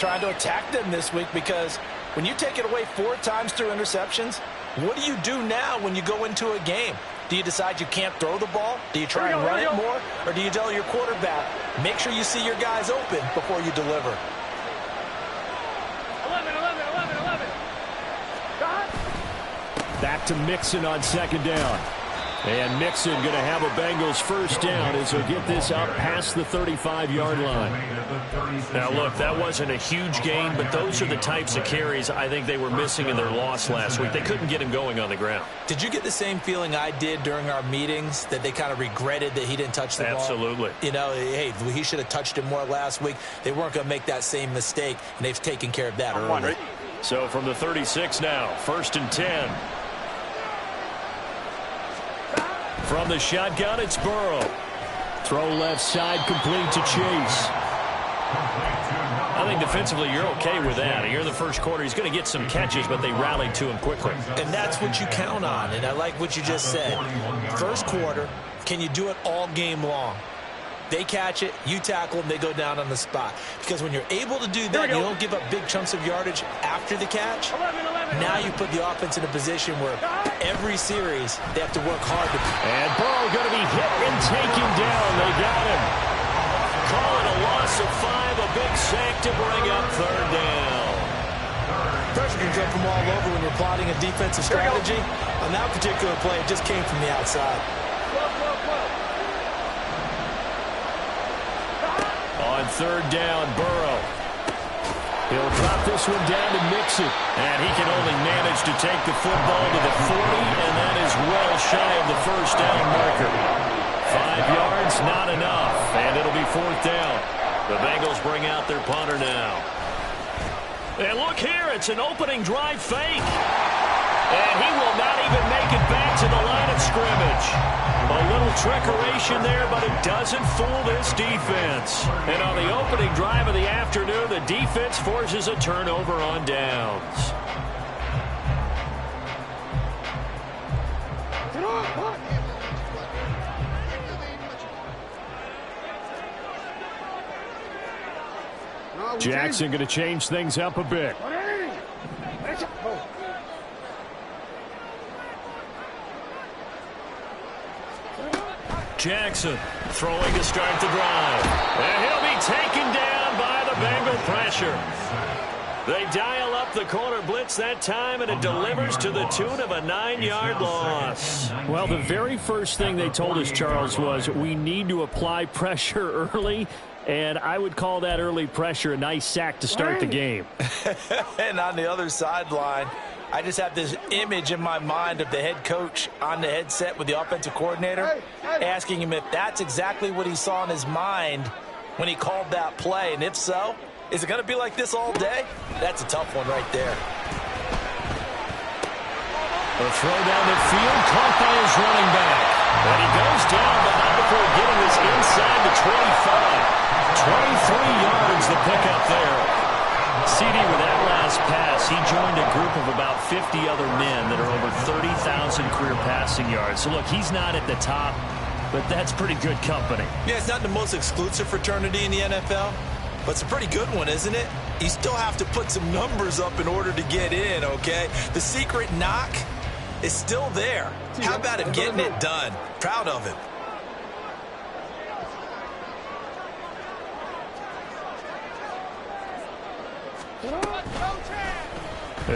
Trying to attack them this week, because when you take it away 4 times through interceptions, what do you do now when you go into a game? Do you decide you can't throw the ball? Do you try and run it more? Or do you tell your quarterback, make sure you see your guys open before you deliver? 11. Back to Mixon on 2nd down. And Mixon going to have a Bengals first down as he'll get this out past the 35-yard line. Now, look, that wasn't a huge gain, but those are the types of carries I think they were missing in their loss last week. They couldn't get him going on the ground. Did you get the same feeling I did during our meetings, that they kind of regretted that he didn't touch the ball? Absolutely. You know, hey, he should have touched it more last week. They weren't going to make that same mistake, and they've taken care of that early. So from the 36 now, 1st and 10. From the shotgun, it's Burrow. Throw left side, complete to Chase. I think defensively you're okay with that. Here in the first quarter, he's going to get some catches, but they rallied to him quickly. And that's what you count on, and I like what you just said. First quarter, can you do it all game long? They catch it, you tackle them, they go down on the spot. Because when you're able to do that, you don't give up big chunks of yardage after the catch. Now you put the offense in a position where every series they have to work hard to. And Burrow going to be hit and taken down. They got him. Call it a loss of 5, a big sack to bring up 3rd down. Pressure can come from all over when you're plotting a defensive strategy. On that particular play, it just came from the outside. On 3rd down, Burrow. He'll drop this one down to Mixon. And he can only manage to take the football to the 40, and that is well shy of the first down marker. 5 yards, not enough, and it'll be 4th down. The Bengals bring out their punter now. And look here, it's an opening drive fake. And he will not even make it back to the line of scrimmage. A little trickeration there, but it doesn't fool this defense. And on the opening drive of the afternoon, the defense forces a turnover on downs. Jackson going to change things up a bit. Jackson throwing to start the drive. And he'll be taken down by the Bengal pressure. They dial up the corner blitz that time, and it delivers to the tune of a 9-yard loss. Well, the very first thing they told us, Charles, was we need to apply pressure early, and I would call that early pressure a nice sack to start the game. And on the other sideline, I just have this image in my mind of the head coach on the headset with the offensive coordinator asking him if that's exactly what he saw in his mind when he called that play. And if so, is it going to be like this all day? That's a tough one right there. A throw down the field, caught by his running back. And he goes down, but not before getting this inside the 25. 23 yards the pickup there. CD, with that last pass, he joined a group of about 50 other men that are over 30,000 career passing yards. So, look, he's not at the top, but that's pretty good company. Yeah, it's not the most exclusive fraternity in the NFL, but it's a pretty good one, isn't it? You still have to put some numbers up in order to get in, okay? The secret knock is still there. How about him getting it done? Proud of him.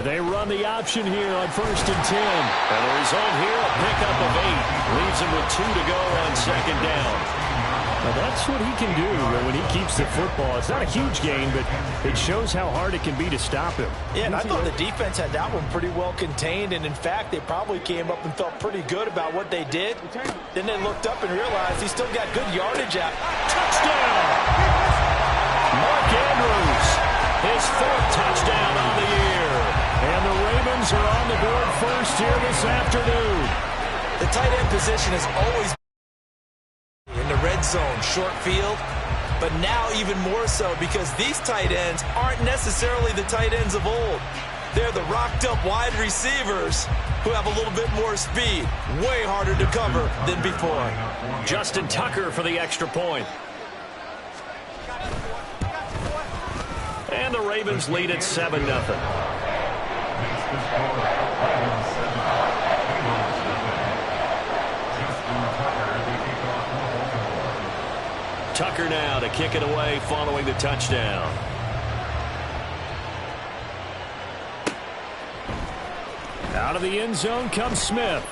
They run the option here on 1st and 10. And the result here, a pickup of 8. Leaves him with 2 to go on 2nd down. Now that's what he can do when he keeps the football. It's not a huge gain, but it shows how hard it can be to stop him. Yeah, and I thought the defense had that one pretty well contained, and in fact, they probably came up and felt pretty good about what they did. Then they looked up and realized he still got good yardage out. Touchdown! Mark Andrews, his 4th touchdown on the year. And the Ravens are on the board first here this afternoon. The tight end position has always been in the red zone, short field, but now even more so because these tight ends aren't necessarily the tight ends of old. They're the rocked-up wide receivers who have a little bit more speed, way harder to cover than before. Justin Tucker for the extra point. And the Ravens lead at 7-0. Tucker now to kick it away following the touchdown. Out of the end zone comes Smith.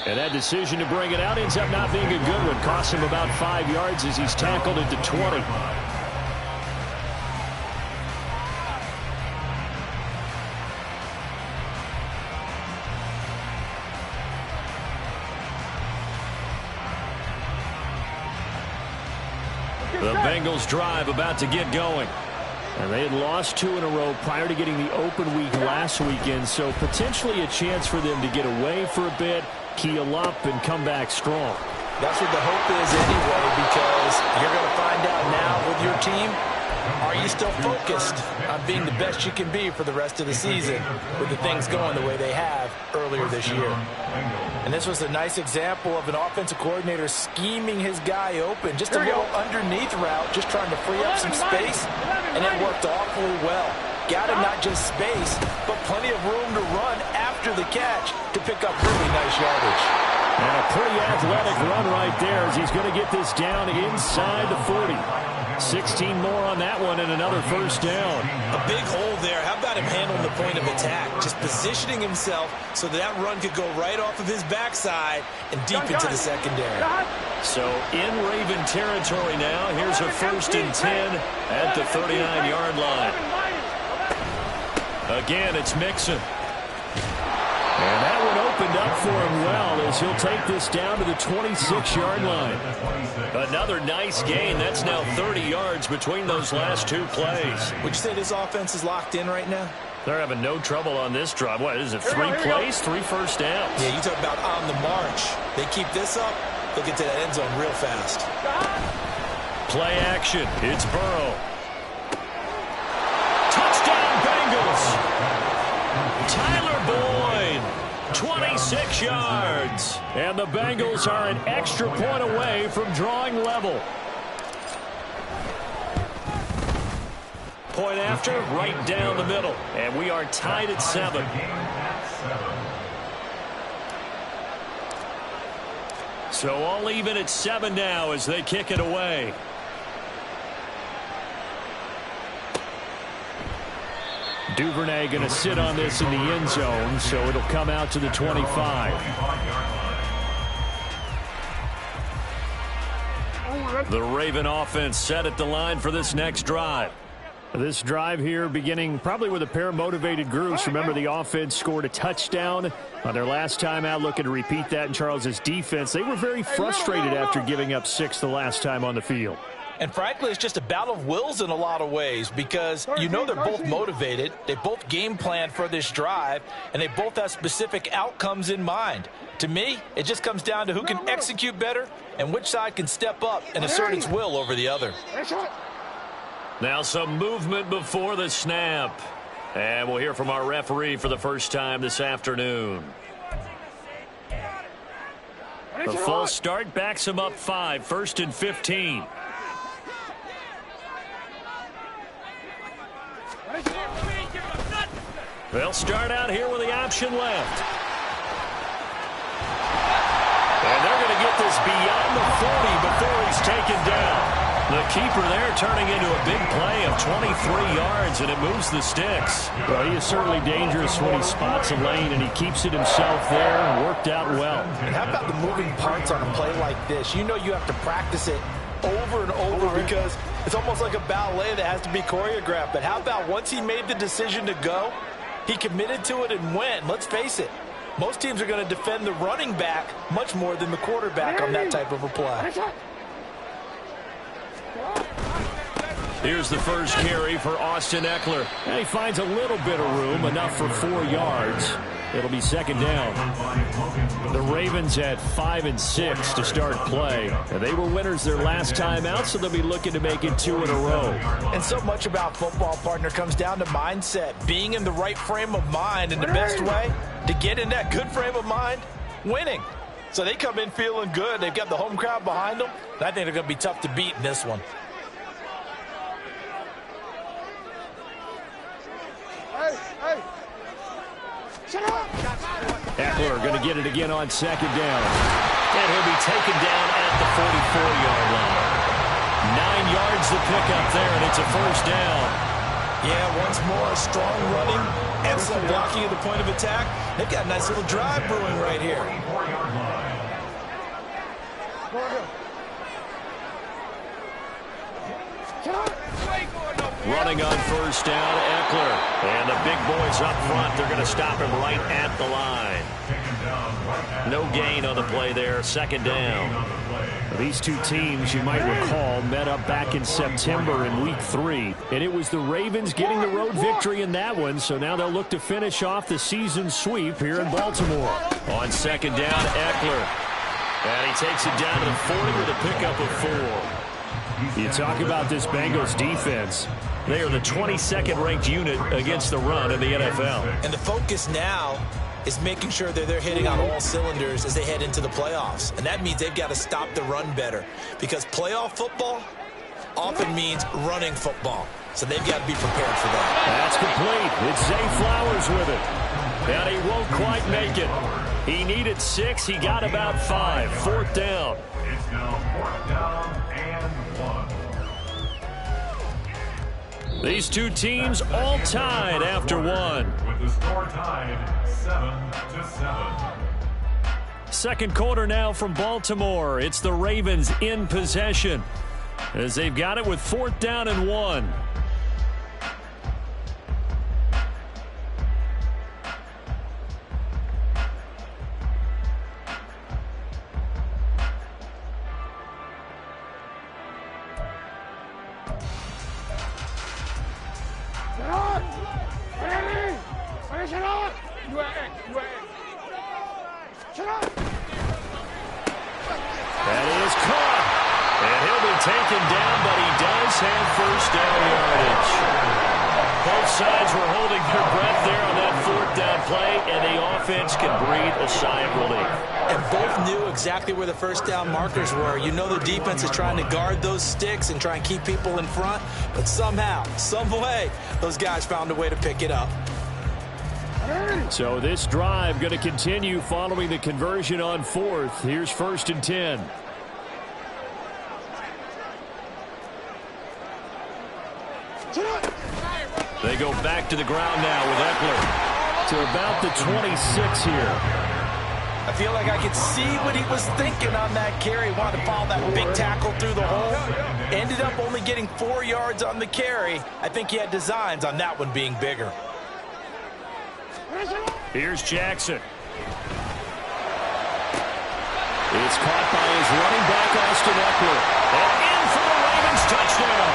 And that decision to bring it out ends up not being a good one. Costs him about 5 yards as he's tackled into 20. The Bengals drive about to get going. And they had lost 2 in a row prior to getting the open week last weekend, so potentially a chance for them to get away for a bit, keel up, and come back strong. That's what the hope is anyway, because you're going to find out now with your team, are you still focused on being the best you can be for the rest of the season with the things going the way they have earlier this year? And this was a nice example of an offensive coordinator scheming his guy open. Just a little underneath route, just trying to free up some space, and it worked awfully well. Got him not just space, but plenty of room to run after the catch to pick up really nice yardage. And a pretty athletic run right there as he's going to get this down inside the 40. 16 more on that one and another first down. A big hole there. How about him handling the point of attack? Just positioning himself so that run could go right off of his backside and deep into the secondary. So in Raven territory now. Here's a 1st and 10 at the 39-yard line. Again, it's Mixon. And that one opened up for him well as he'll take this down to the 26-yard line. Another nice gain. That's now 30 yards between those last 2 plays. Would you say this offense is locked in right now? They're having no trouble on this drive. What is it, 3 plays, 3 first downs? Yeah, you talk about on the march. They keep this up, they'll get to that end zone real fast. Play action. It's Burrow. Touchdown, Bengals. Tyler Boyd, 26 yards. And the Bengals are an extra point away from drawing level. Point after, right down the middle. And we are tied at 7. So all even at 7 now as they kick it away. Duvernay going to sit on this in the end zone, so it'll come out to the 25. The Raven offense set at the line for this next drive. This drive here beginning probably with a pair of motivated groups. Remember, the offense scored a touchdown on their last time out. Looking to repeat that in Charles's defense. They were very frustrated after giving up 6 the last time on the field. And frankly, it's just a battle of wills in a lot of ways because you know they're both motivated. They both game planned for this drive, and they both have specific outcomes in mind. To me, it just comes down to who can execute better and which side can step up and assert its will over the other. Now some movement before the snap. And we'll hear from our referee for the first time this afternoon. The false start backs him up 5, 1st and 15. They'll start out here with the option left. And they're going to get this beyond the 40 before he's taken down. The keeper there turning into a big play of 23 yards, and it moves the sticks. Well, he is certainly dangerous when he spots a lane, and he keeps it himself there and worked out well. And how about the moving parts on a play like this? You know you have to practice it over and over because it's almost like a ballet that has to be choreographed. But how about once he made the decision to go, he committed to it and went. Let's face it, most teams are going to defend the running back much more than the quarterback on that type of a play. Here's the first carry for Austin Eckler. And he finds a little bit of room, enough for 4 yards. It'll be 2nd down. The Ravens at 5 and 6 to start play. And they were winners their last time out, so they'll be looking to make it 2 in a row. And so much about football, partner, comes down to mindset. Being in the right frame of mind, and the best way to get in that good frame of mind, winning. So they come in feeling good. They've got the home crowd behind them. And I think they're going to be tough to beat in this one. Eckler going to get it again on second down. And he'll be taken down at the 44-yard line. 9 yards to pick up there, and it's a first down. Yeah, once more, strong running, excellent blocking at the point of attack. They've got a nice little drive brewing right here. Running on first down, Eckler. And the big boys up front, they're going to stop him right at the line. No gain on the play there, second down. These two teams, you might recall, met up back in September in Week 3. And it was the Ravens getting the road victory in that one, so now they'll look to finish off the season sweep here in Baltimore. On second down, Eckler. And he takes it down to the 40 with a pickup of 4. You talk about this Bengals defense. They are the 22nd ranked unit against the run in the NFL. And the focus now is making sure that they're hitting on all cylinders as they head into the playoffs. And that means they've got to stop the run better, because playoff football often means running football. So they've got to be prepared for that. That's complete. It's Zay Flowers with it. And he won't quite make it. He needed 6. He got about 5. Fourth down. It's now 4th down and 1. These two teams all tied after 1. With the score tied 7-7. Second quarter now from Baltimore. It's the Ravens in possession as they've got it with 4th down and 1. That is caught. And he'll be taken down, but he does have first down yardage. Both sides were holding their breath there on that 4th down play, and the offense can breathe a sigh of relief. And both knew exactly where the first down markers were. You know the defense is trying to guard those sticks and try and keep people in front, but somehow, some way, those guys found a way to pick it up. So this drive going to continue following the conversion on 4th. Here's 1st and 10. They go back to the ground now with Eckler to about the 26 here. I feel like I could see what he was thinking on that carry. He wanted to follow that big tackle through the hole. Ended up only getting 4 yards on the carry. I think he had designs on that one being bigger. Here's Jackson. It's caught by his running back, Austin Eckler. And in for the Ravens touchdown.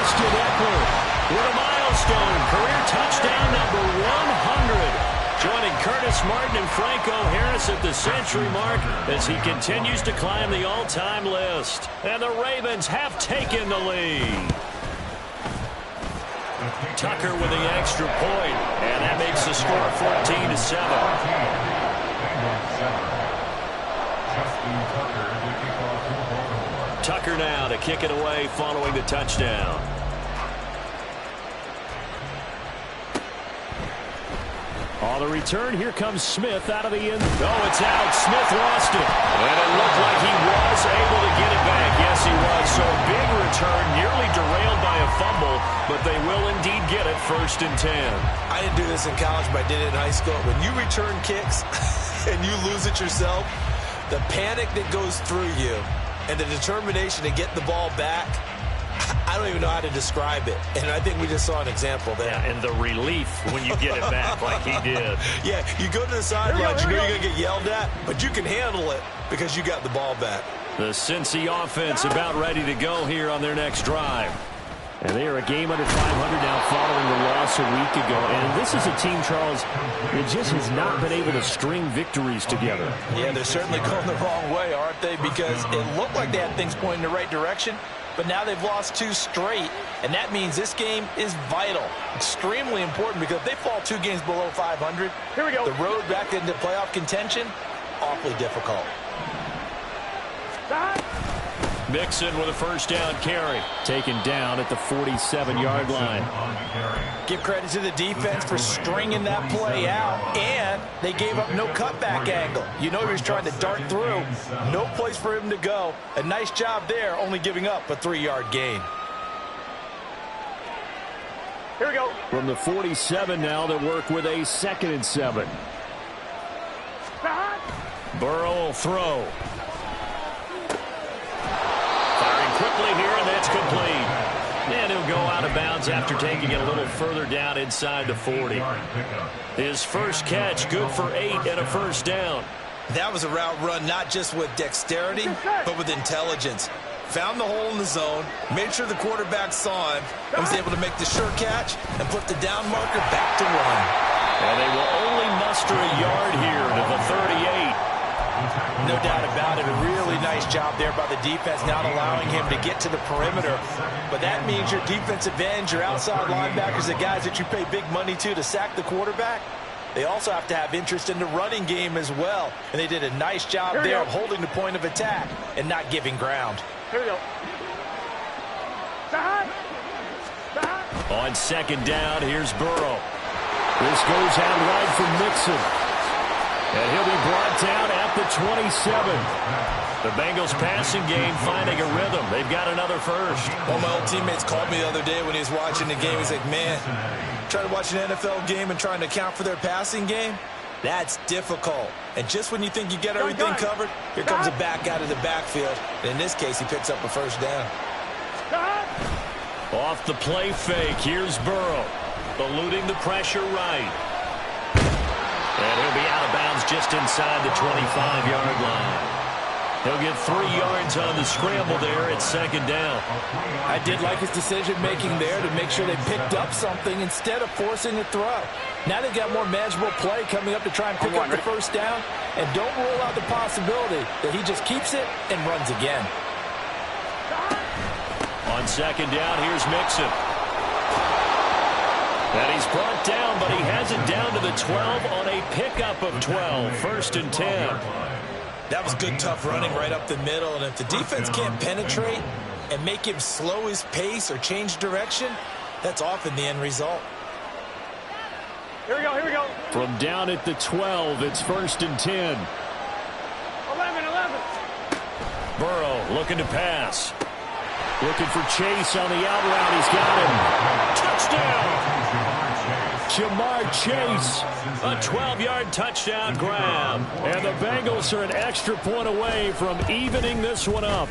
Austin Eckler with a milestone. Career touchdown number 100. Joining Curtis Martin and Franco Harris at the century mark as he continues to climb the all-time list. And the Ravens have taken the lead. Tucker with the extra point, and that makes the score 14-7. Tucker now to kick it away following the touchdown. On the return, here comes Smith out of the end. Oh, it's out. Smith lost it. And it looked like he was able to get it back. Yes, he was. So a big return, nearly derailed by a fumble, but they will indeed get it 1st and 10. I didn't do this in college, but I did it in high school. When you return kicks and you lose it yourself, the panic that goes through you and the determination to get the ball back, I don't even know how to describe it. And I think we just saw an example there. Yeah, and the relief when you get it back like he did. Yeah, you go to the sidelines, you know you're going to get yelled at, but you can handle it because you got the ball back. The Cincy offense about ready to go here on their next drive. And they are a game under 500 now following the loss a week ago. And this is a team, Charles, that just has not been able to string victories together. Yeah, they're certainly going the wrong way, aren't they? Because it looked like they had things pointing in the right direction, but now they've lost 2 straight, and that means this game is vital, extremely important, because if they fall 2 games below 500, here we go. The road back into playoff contention, awfully difficult. Mixon with a first down carry. Taken down at the 47-yard line. Give credit to the defense for stringing that play out, and they gave up no cutback angle. You know he was trying to dart through. No place for him to go. A nice job there, only giving up a 3-yard gain. Here we go. From the 47 now, they work with a 2nd and 7. Burrow will throw. Firing quickly here, and that's complete. And he'll go out of bounds after taking it a little further down inside the 40. His first catch, good for 8 and a first down. That was a route run not just with dexterity, but with intelligence. Found the hole in the zone, made sure the quarterback saw him, and was able to make the sure catch and put the down marker back to 1. And they will only muster a yard here to the 38. No doubt about it. A really nice job there by the defense, not allowing him to get to the perimeter. But that means your defensive ends, your outside linebackers, the guys that you pay big money to sack the quarterback, they also have to have interest in the running game as well. And they did a nice job there of holding the point of attack and not giving ground. Here we go. On 2nd down, here's Burrow. This goes out wide for Mixon. And he'll be brought down at the 27. The Bengals passing game finding a rhythm. They've got another first. One of my old teammates called me the other day when he was watching the game. He's like, man, trying to watch an NFL game and trying to account for their passing game, that's difficult. And just when you think you get everything covered, here comes a back out of the backfield. And in this case, he picks up a first down. Off the play fake, here's Burrow. Eluding the pressure right. And he'll be out of bounds just inside the 25-yard line. He'll get 3 yards on the scramble there at 2nd down. I did like his decision-making there to make sure they picked up something instead of forcing a throw. Now they've got more manageable play coming up to try and pick up the first down. And don't rule out the possibility that he just keeps it and runs again. On 2nd down, here's Mixon. And he's brought down, but he has it down to the 12 on a pickup of 12. 1st and 10. That was good, tough running right up the middle. And if the defense can't penetrate and make him slow his pace or change direction, that's often the end result. Here we go, here we go. From down at the 12, it's 1st and 10. 11. Burrow looking to pass. Looking for Chase on the out route. He's got him. Touchdown! Jamar Chase. A 12-yard touchdown grab. And the Bengals are an extra point away from evening this one up.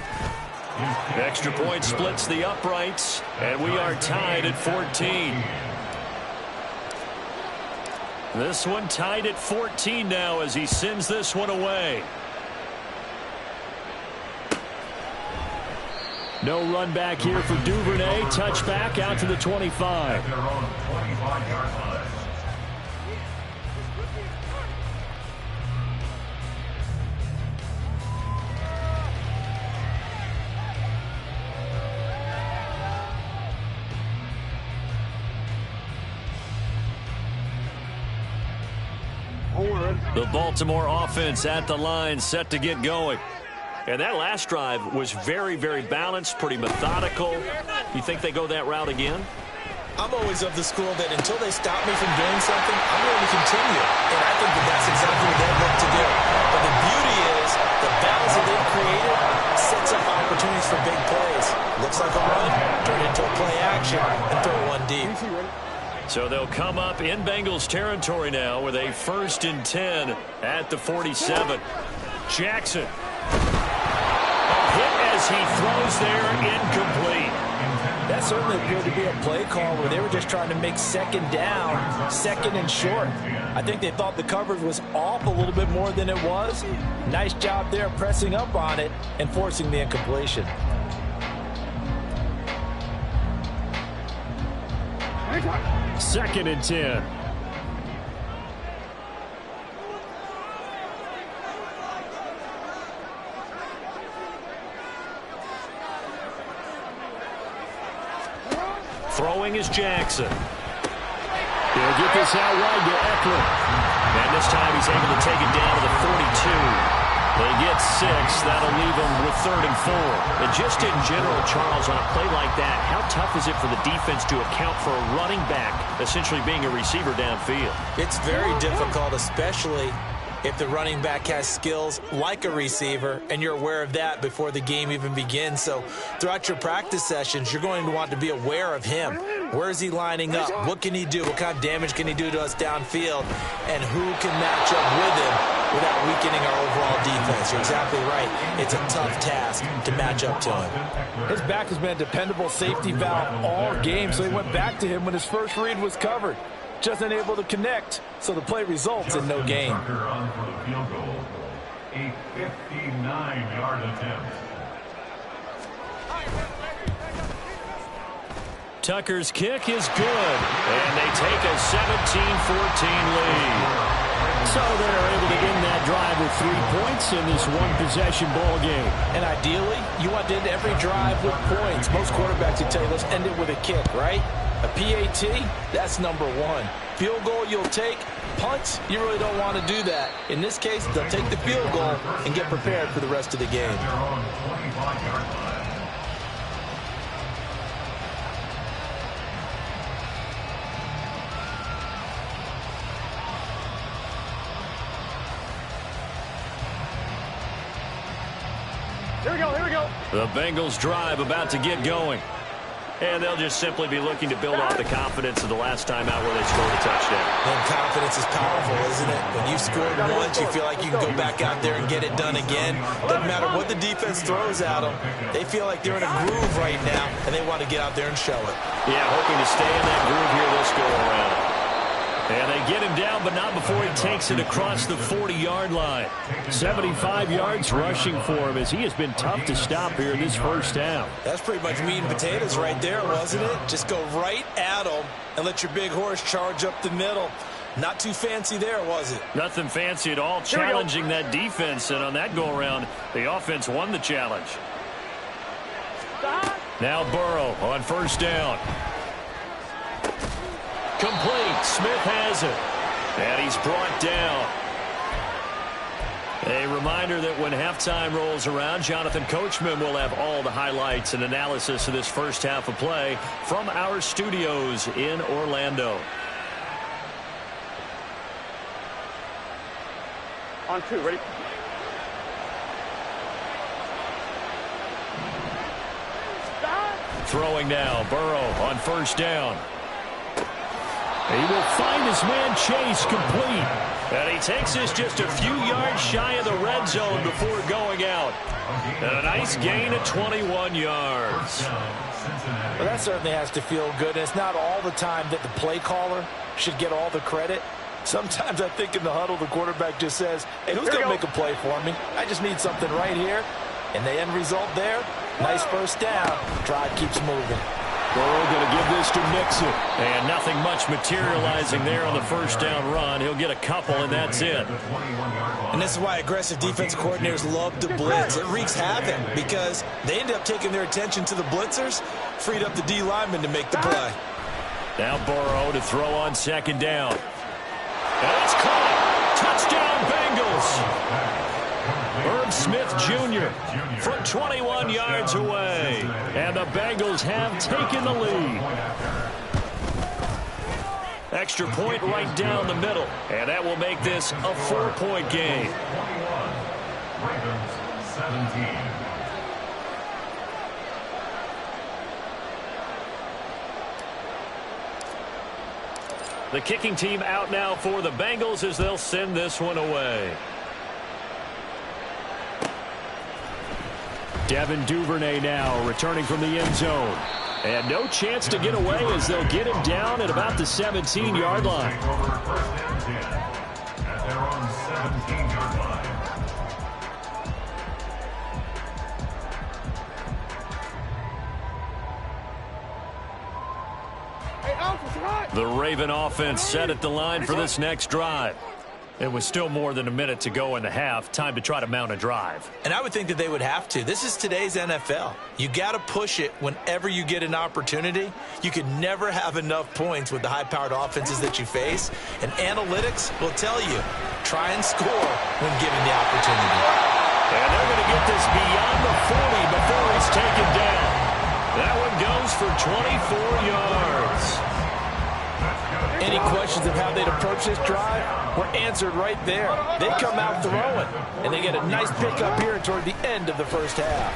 Extra point splits the uprights, and we are tied at 14. This one tied at 14 now as he sends this one away. No run back here for Duvernay. Touchback out to the 25. The Baltimore offense at the line, set to get going. And that last drive was very, very balanced, pretty methodical. You think they go that route again? I'm always of the school that until they stop me from doing something, I'm going to continue. And I think that that's exactly what they look to do. But the beauty is the balance that they've created sets up opportunities for big plays. Looks like a run, turn it into a play action, and throw one deep. So they'll come up in Bengals territory now with a 1st and 10 at the 47. Jackson. Hit as he throws there, incomplete. That certainly appeared to be a play call where they were just trying to make 2nd down, 2nd and short. I think they thought the coverage was off a little bit more than it was. Nice job there pressing up on it and forcing the incompletion. Second and 10. Throwing is Jackson. He'll get this out wide to Eckler. And this time he's able to take it down to the 42. They get 6. That'll leave them with 3rd and 4. And just in general, Charles, on a play like that, how tough is it for the defense to account for a running back essentially being a receiver downfield? It's very difficult, especially if the running back has skills like a receiver, and you're aware of that before the game even begins. So throughout your practice sessions, you're going to want to be aware of him. Where is he lining up? What can he do? What kind of damage can he do to us downfield? And who can match up with him without weakening our overall defense? You're exactly right. It's a tough task to match up to him. His back has been a dependable safety valve all game, so he went back to him when his first read was covered. Just unable to connect, so the play results in no gain. On for the field goal. A 59-yard attempt. Tucker's kick is good, and they take a 17-14 lead. So they're able to end that drive with 3 points in this one-possession ball game. And ideally, you want to end every drive with points. Most quarterbacks would tell you, let's end it with a kick, right? A PAT, that's number 1. Field goal you'll take. Punts, you really don't want to do that. In this case, they'll take the field goal and get prepared for the rest of the game. They're on 25-yard line. Here we go, here we go. The Bengals drive about to get going. And they'll just simply be looking to build off the confidence of the last time out where they scored a touchdown. And confidence is powerful, isn't it? When you've scored once, you feel like you can go back out there and get it done again. Doesn't matter what the defense throws at them. They feel like they're in a groove right now, and they want to get out there and show it. Yeah, hoping to stay in that groove here this go-around. And they get him down, but not before he takes it across the 40-yard line. 75 yards rushing for him as he has been tough to stop here in this first half. That's pretty much meat and potatoes right there, wasn't it? Just go right at them and let your big horse charge up the middle. Not too fancy there, was it? Nothing fancy at all, challenging that defense. And on that go-around, the offense won the challenge. Now Burrow on first down. Complete. Smith has it. And he's brought down. A reminder that when halftime rolls around, Jonathan Coachman will have all the highlights and analysis of this first half of play from our studios in Orlando. On 2, ready? Throwing now. Burrow on first down. He will find his man Chase complete. And he takes this just a few yards shy of the red zone before going out. And a nice gain of 21 yards. Well, that certainly has to feel good. And it's not all the time that the play caller should get all the credit. Sometimes I think in the huddle, the quarterback just says, hey, who's going to make a play for me? I just need something right here. And the end result there, nice first down. Drive keeps moving. Burrow going to give this to Mixon. And nothing much materializing there on the first down run. He'll get a couple, and that's it. And this is why aggressive defensive coordinators love to blitz. It wreaks havoc because they end up taking their attention to the blitzers, freed up the D lineman to make the play. Now Burrow to throw on second down. And it's caught. Touchdown, Bengals. Herb Smith Jr. from 21 yards away. And the Bengals have taken the lead. Extra point right down the middle. And that will make this a 4-point game. Ravens 17. The kicking team out now for the Bengals as they'll send this one away. Devin Duvernay now returning from the end zone. And no chance to get away as they'll get him down at about the 17-yard line. Over first and 10 at their own 17-yard line. The Raven offense set at the line for this next drive. It was still more than a minute to go in the half. Time to try to mount a drive. And I would think that they would have to. This is today's NFL. You got to push it whenever you get an opportunity. You can never have enough points with the high-powered offenses that you face. And analytics will tell you, try and score when given the opportunity. And they're going to get this beyond the 40 before he's taken down. That one goes for 24 yards. Any questions of how they'd approach this drive were answered right there. They come out throwing, and they get a nice pickup here toward the end of the first half.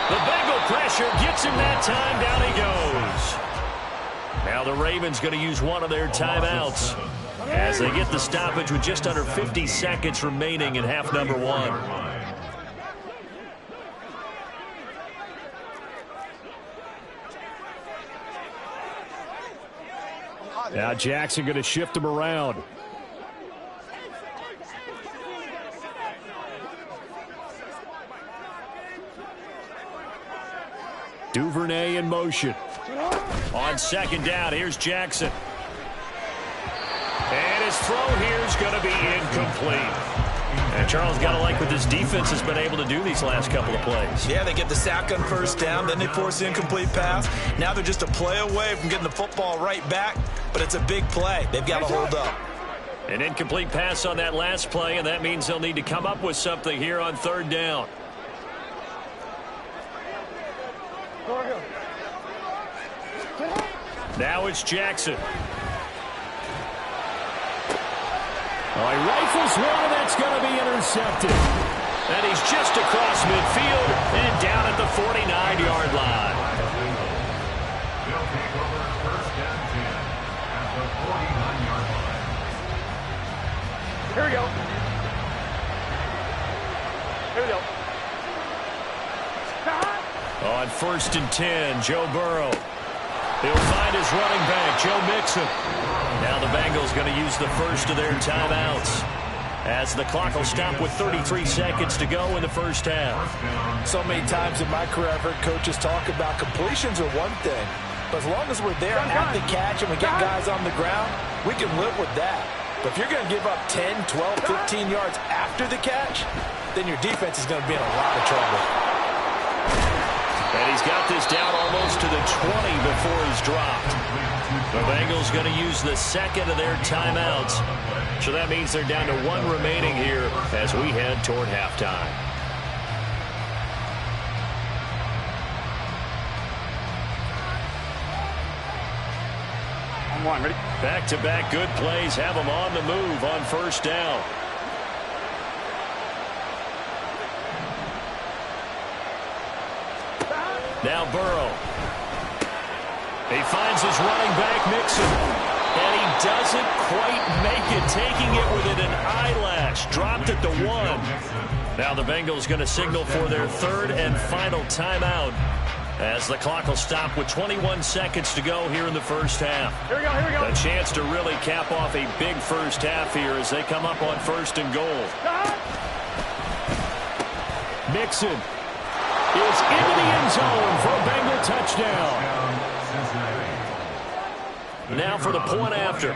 The Bengal pressure gets him that time. Down he goes. Now the Ravens going to use one of their timeouts as they get the stoppage with just under 50 seconds remaining in half number one. Now Jackson going to shift him around. Duvernay in motion. On second down, here's Jackson. And his throw here is going to be incomplete. And Charles, got to like what this defense has been able to do these last couple of plays. Yeah, they get the sack on first down, then they force the incomplete pass. Now they're just a play away from getting the football right back, but it's a big play. They've got to hold up. An incomplete pass on that last play, and that means they'll need to come up with something here on third down. Now it's Jackson. Oh, he rifles one, and that's going to be intercepted. And he's just across midfield and down at the 49-yard line. They'll take over first and 10 at the 49-yard line. Here we go. Here we go. On first and 10, Joe Burrow. He'll find his running back, Joe Mixon. Now the Bengals going to use the first of their timeouts as the clock will stop with 33 seconds to go in the first half. So many times in my career I've heard coaches talk about completions are one thing, but as long as we're there at the catch and we get guys on the ground, we can live with that. But if you're going to give up 10, 12, 15 yards after the catch, then your defense is going to be in a lot of trouble. And he's got this down almost to the 20 before he's dropped. The Bengals going to use the second of their timeouts. So that means they're down to one remaining here as we head toward halftime. On one, ready? Back-to-back good plays have them on the move on first down. Now Burrow. He finds his running back, Mixon. And he doesn't quite make it, taking it within an eyelash. Dropped at the 1. Now the Bengals going to signal for their third and final timeout as the clock will stop with 21 seconds to go here in the first half. Here we go, here we go. A chance to really cap off a big first half here as they come up on first and goal. Mixon is into the end zone for a Bengal touchdown. Now for the point after.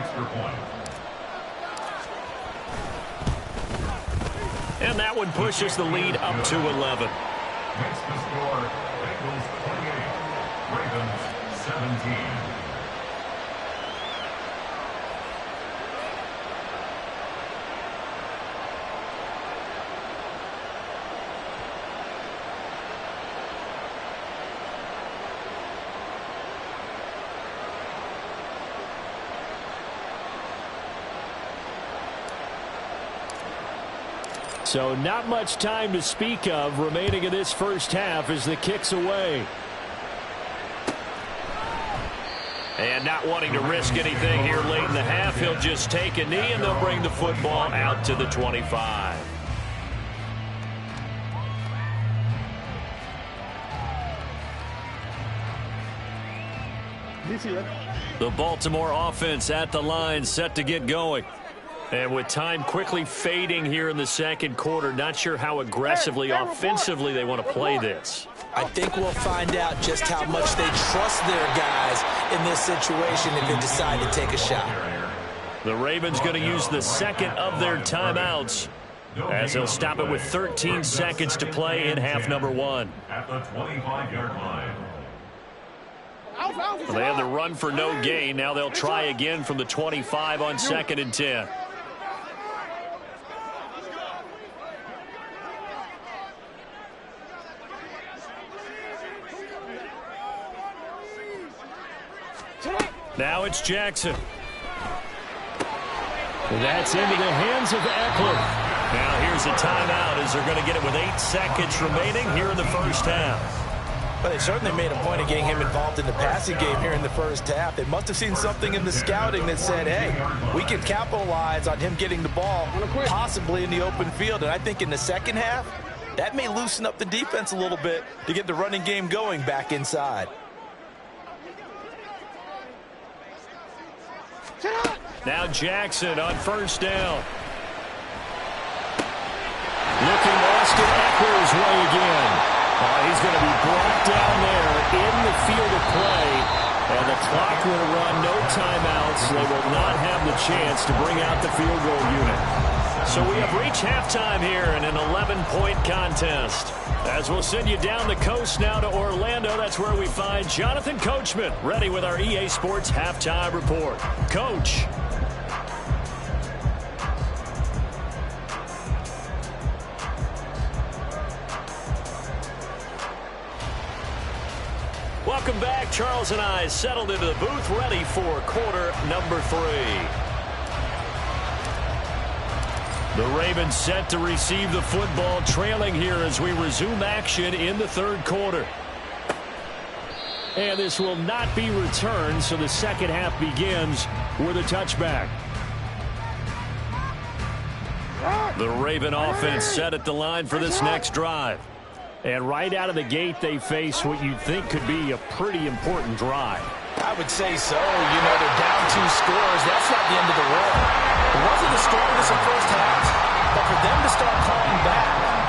And that one pushes the lead up to 11. Makes the score Bengals 28, Ravens 17. So not much time to speak of remaining in this first half as the kick's away. And not wanting to risk anything here late in the half, he'll just take a knee and they'll bring the football out to the 25. The Baltimore offense at the line, set to get going. And with time quickly fading here in the second quarter, not sure how aggressively, offensively they want to play this. I think we'll find out just how much they trust their guys in this situation if they decide to take a shot. The Ravens going to use the second of their timeouts as they'll stop it with 13 seconds to play in half number one. At the 25-yard line. They have the run for no gain. Now they'll try again from the 25 on second and 10. Now it's Jackson. That's into the hands of Eckler. Now here's a timeout as they're going to get it with 8 seconds remaining here in the first half. Well, they certainly made a point of getting him involved in the passing game here in the first half. They must have seen something in the scouting that said, hey, we can capitalize on him getting the ball, possibly in the open field. And I think in the second half, that may loosen up the defense a little bit to get the running game going back inside. Now Jackson on first down. Looking Austin Eckler's way again. He's going to be brought down there in the field of play. And the clock will run, no timeouts. They will not have the chance to bring out the field goal unit. So we have reached halftime here in an 11-point contest. As we'll send you down the coast now to Orlando, that's where we find Jonathan Coachman, ready with our EA Sports Halftime Report. Coach. Welcome back. Charles and I settled into the booth, ready for quarter number 3. The Ravens set to receive the football, trailing here as we resume action in the third quarter. And this will not be returned, so the second half begins with a touchback. The Raven offense set at the line for this next drive. And right out of the gate, they face what you'd think could be a pretty important drive. I would say so. You know, they're down 2 scores. That's not the end of the world. It wasn't the strongest in first half, but for them to start calling back,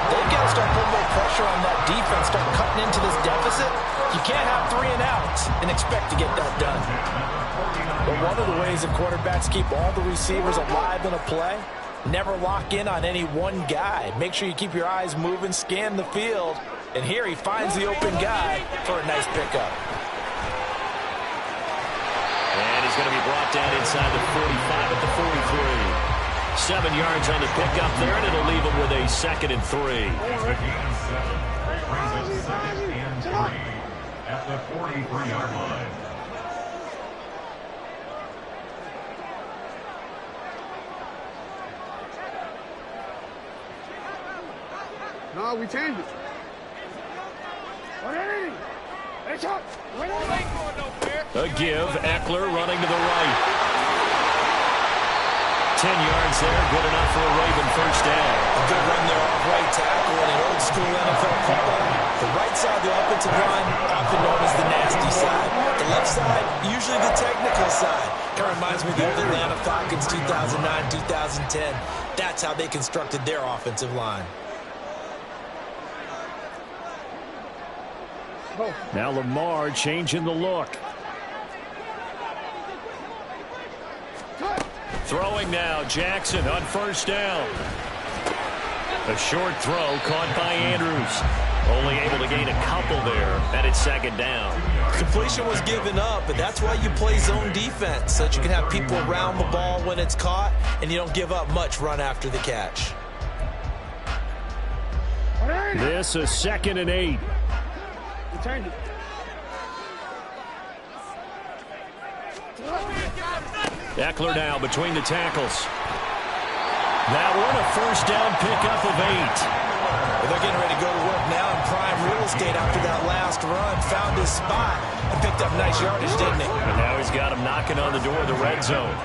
they've got to start putting more pressure on that defense, start cutting into this deficit. You can't have 3 and outs and expect to get that done. But one of the ways that quarterbacks keep all the receivers alive in a play, never lock in on any one guy. Make sure you keep your eyes moving, scan the field. And here he finds the open guy for a nice pickup. And he's going to be brought down inside the 45 at the 43. 7 yards on the pickup there, and it'll leave him with a 2nd and 3. At the 43-yard line. No, we changed it. A give, Eckler running to the right. 10 yards there, good enough for a Raven first down. A good run there off right tackle in an old school NFL call. The right side of the offensive line, often known as the nasty side. The left side, usually the technical side. Kind of reminds me of the old Atlanta Falcons 2009, 2010. That's how they constructed their offensive line. Now Lamar changing the look. Throwing now, Jackson on first down. A short throw caught by Andrews. Only able to gain a couple there, and it's 2nd down. Completion was given up, but that's why you play zone defense, so that you can have people around the ball when it's caught, and you don't give up much run after the catch. This is 2nd and 8. Change it. Eckler now between the tackles. That one a first down pickup of 8. Well, they're getting ready to go to work now in prime real estate after that last run. Found his spot and picked up nice yardage, didn't he? And now he's got him knocking on the door of the red zone.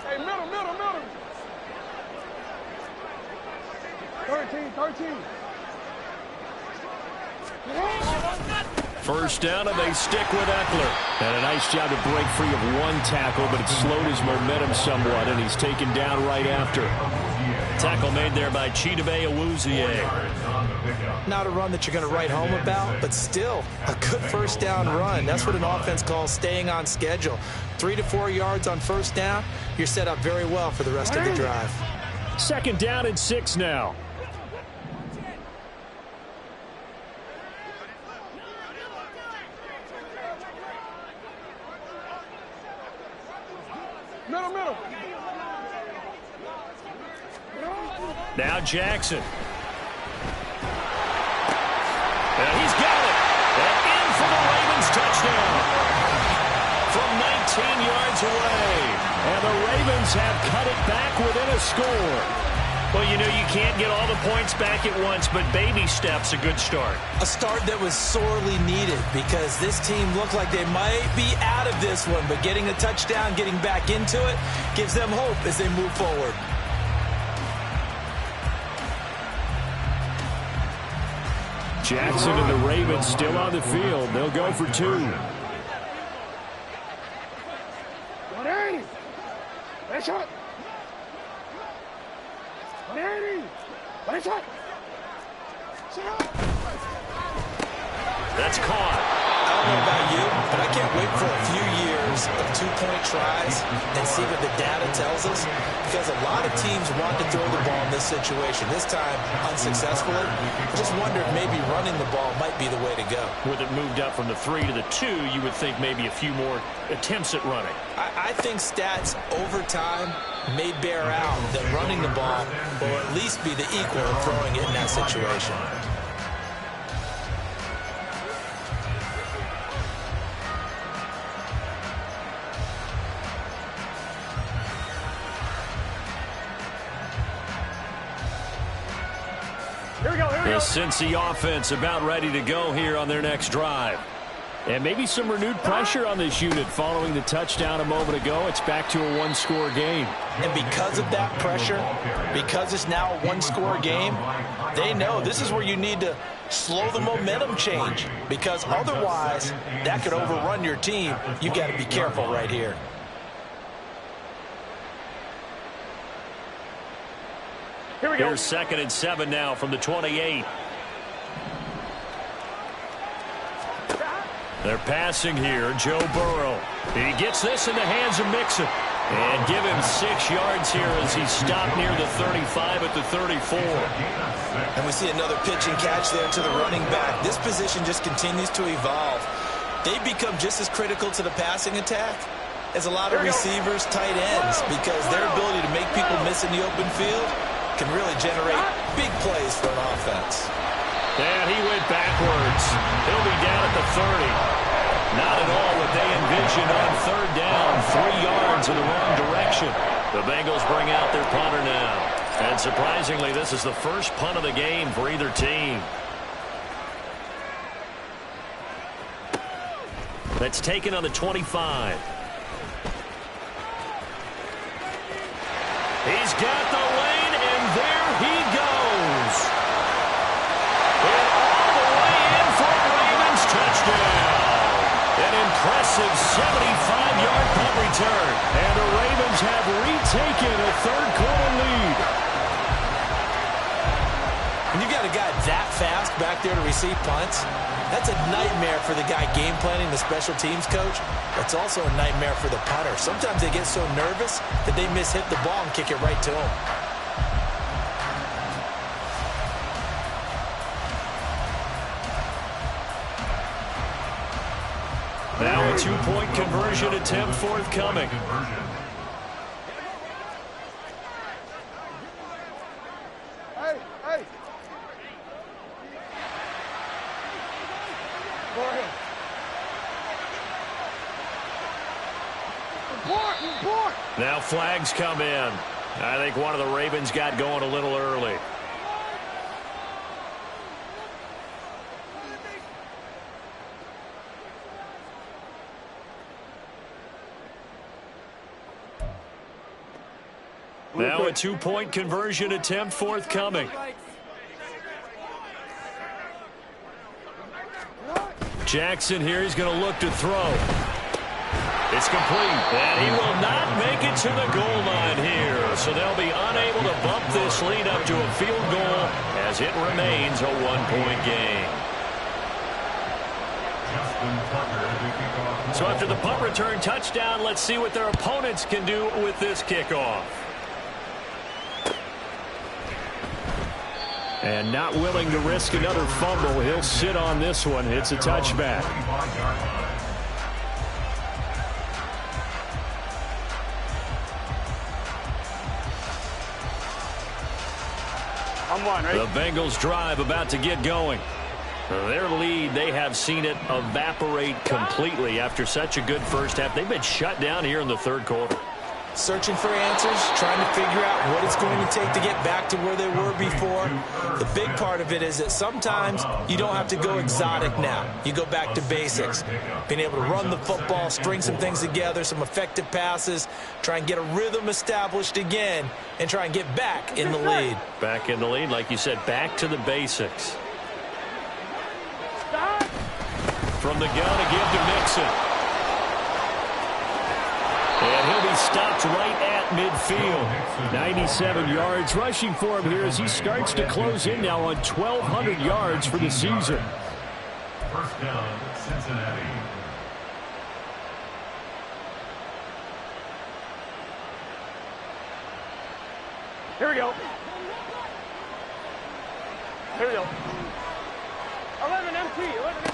Hey, middle. 13. First down, and they stick with Eckler. And a nice job to break free of one tackle, but it slowed his momentum somewhat, and he's taken down right after. Tackle made there by Chidobe Awuzie. Not a run that you're going to write home about, but still a good first down run. That's what an offense calls staying on schedule. 3 to 4 yards on first down, you're set up very well for the rest of the drive. 2nd down and 6 now. Middle. Now Jackson. And he's got it. And in for the Ravens touchdown. From 19 yards away. And the Ravens have cut it back within a score. Well, you know, you can't get all the points back at once, but baby steps, a good start. A start that was sorely needed because this team looked like they might be out of this one, but getting a touchdown, getting back into it, gives them hope as they move forward. Jackson and the Ravens still on the field. They'll go for 2. 180. Nice shot. 180. Nice shot. That's caught. I don't know about you, but I can't wait for a few years of 2-point tries and see what the data tells us, because a lot of teams want to throw the ball in this situation. This time, unsuccessfully. I just wonder if maybe running the ball might be the way to go. With it moved up from the 3 to the 2, you would think maybe a few more attempts at running. I think stats over time may bear out that running the ball will at least be the equal of throwing it in that situation. The Cincy offense about ready to go here on their next drive. And maybe some renewed pressure on this unit following the touchdown a moment ago. It's back to a one-score game. And because of that pressure, because it's now a one-score game, they know this is where you need to slow the momentum change, because otherwise that could overrun your team. You've got to be careful right here. Here we go. Here's 2nd and 7 now from the 28. They're passing here. Joe Burrow. He gets this in the hands of Mixon. And give him 6 yards here as he's stopped near the 35 at the 34. And we see another pitch and catch there to the running back. This position just continues to evolve. They become just as critical to the passing attack as a lot of receivers, tight ends, because their ability to make people miss in the open field can really generate big plays for an offense. And he went backwards. He'll be down at the 30. Not at all what they envisioned on 3rd down. 3 yards in the wrong direction. The Bengals bring out their punter now. And surprisingly, this is the first punt of the game for either team. That's taken on the 25. He's got the lane, and there he goes. And all the way in for a Ravens touchdown. An impressive 75-yard punt return. And the Ravens have retaken a third-quarter lead. When you got a guy that fast back there to receive punts, that's a nightmare for the guy game planning, the special teams coach. It's also a nightmare for the punter. Sometimes they get so nervous that they mishit the ball and kick it right to him. Now a 2-point conversion attempt forthcoming. Hey. Go ahead. Report. Now flags come in. I think one of the Ravens got going a little early. Now a 2-point conversion attempt forthcoming. Jackson here, he's going to look to throw. It's complete, and he will not make it to the goal line here. So they'll be unable to bump this lead up to a field goal as it remains a 1-point game. So after the punt return touchdown, let's see what their opponents can do with this kickoff. And not willing to risk another fumble, he'll sit on this one. It's a touchback. On one, ready? The Bengals drive about to get going. Their lead, they have seen it evaporate completely after such a good first half. They've been shut down here in the third quarter. Searching for answers, trying to figure out what it's going to take to get back to where they were before. The big part of it is that sometimes you don't have to go exotic now. You go back to basics. Being able to run the football, string some things together, some effective passes, try and get a rhythm established again, and try and get back in the lead. Back in the lead, like you said, back to the basics. From the gun to give to Mixon. And he'll be stopped right at midfield. 97 yards rushing for him here as he starts to close in now on 1,200 yards for the season. First down, Cincinnati. Here we go. Here we go. 11 MT. 11 MT.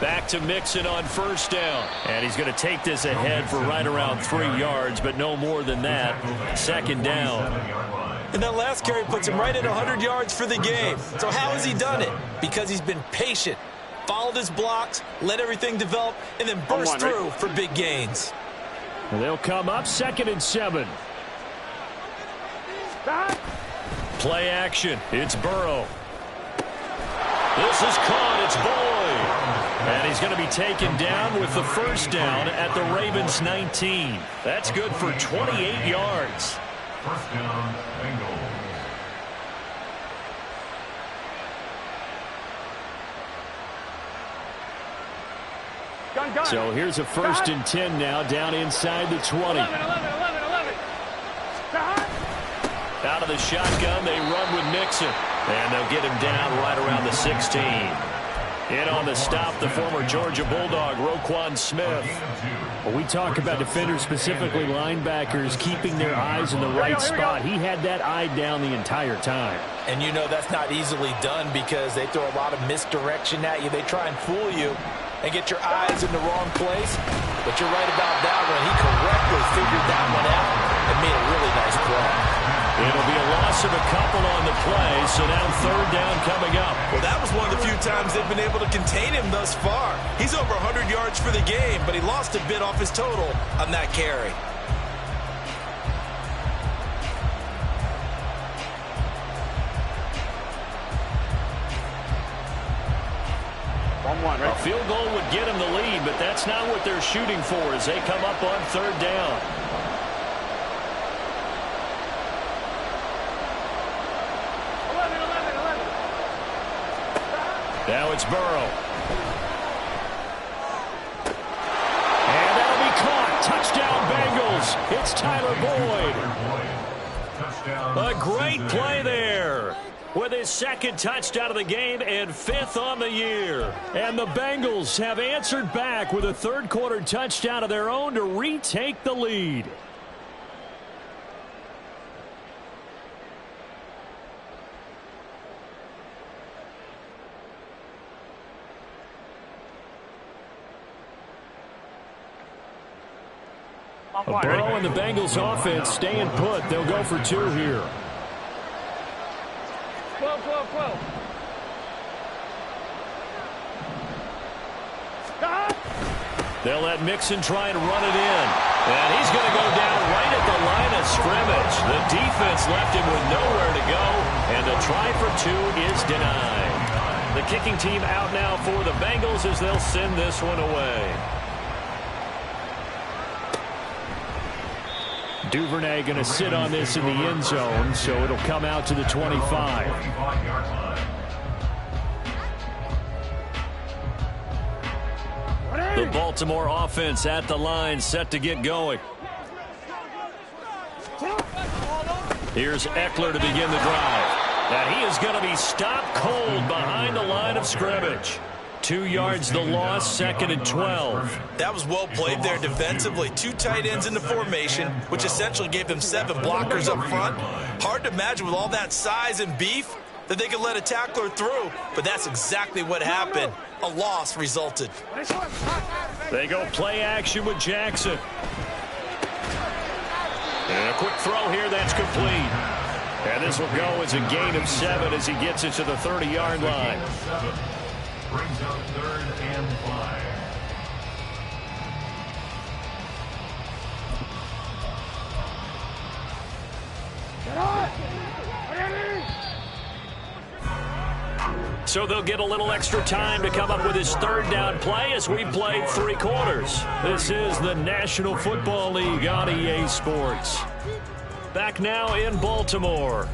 Back to Mixon on first down. And he's going to take this ahead for right around 3 yards, but no more than that. Second down. And that last carry puts him right at 100 yards for the game. So how has he done it? Because he's been patient, followed his blocks, let everything develop, and then burst through for big gains. And they'll come up 2nd and 7. Play action. It's Burrow. This is caught. It's Boyd. And he's going to be taken down with the first down at the Ravens 19. That's good for 28 yards. First down, Bengals. Gun. So here's a 1st and 10 now down inside the 20. 11. Out of the shotgun, they run with Mixon. And they'll get him down right around the 16. In on the stop, the former Georgia Bulldog, Roquan Smith. Well, we talk about defenders, specifically linebackers, keeping their eyes in the right spot. He had that eye down the entire time. And you know that's not easily done because they throw a lot of misdirection at you. They try and fool you and get your eyes in the wrong place. But you're right about that one. He correctly figured that one out and made a really nice play. It'll be a loss of a couple on the play, so now third down coming up. Well, that was one of the few times they've been able to contain him thus far. He's over 100 yards for the game, but he lost a bit off his total on that carry. A field goal would get him the lead, but that's not what they're shooting for as they come up on third down. Now it's Burrow. And that'll be caught. Touchdown Bengals. It's Tyler Boyd. A great play there. With his 2nd touchdown of the game and 5th on the year. And the Bengals have answered back with a third quarter touchdown of their own to retake the lead. Burrow and the Bengals offense staying put. They'll go for 2 here. 12. They'll let Mixon try and run it in. And he's going to go down right at the line of scrimmage. The defense left him with nowhere to go. And a try for 2 is denied. The kicking team out now for the Bengals as they'll send this one away. Duvernay going to sit on this in the end zone, so it'll come out to the 25. The Baltimore offense at the line, set to get going. Here's Eckler to begin the drive. And he is going to be stopped cold behind the line of scrimmage. 2 yards the loss, 2nd and 12. That was well played there defensively. 2 tight ends in the formation, which essentially gave them 7 blockers up front. Hard to imagine with all that size and beef that they could let a tackler through, but that's exactly what happened. A loss resulted. They go play action with Jackson. And a quick throw here that's complete. And this will go as a gain of 7 as he gets it to the 30-yard line. Brings up 3rd and 5. So they'll get a little extra time to come up with his 3rd down play as we played 3 quarters. This is the National Football League on EA Sports. Back now in Baltimore.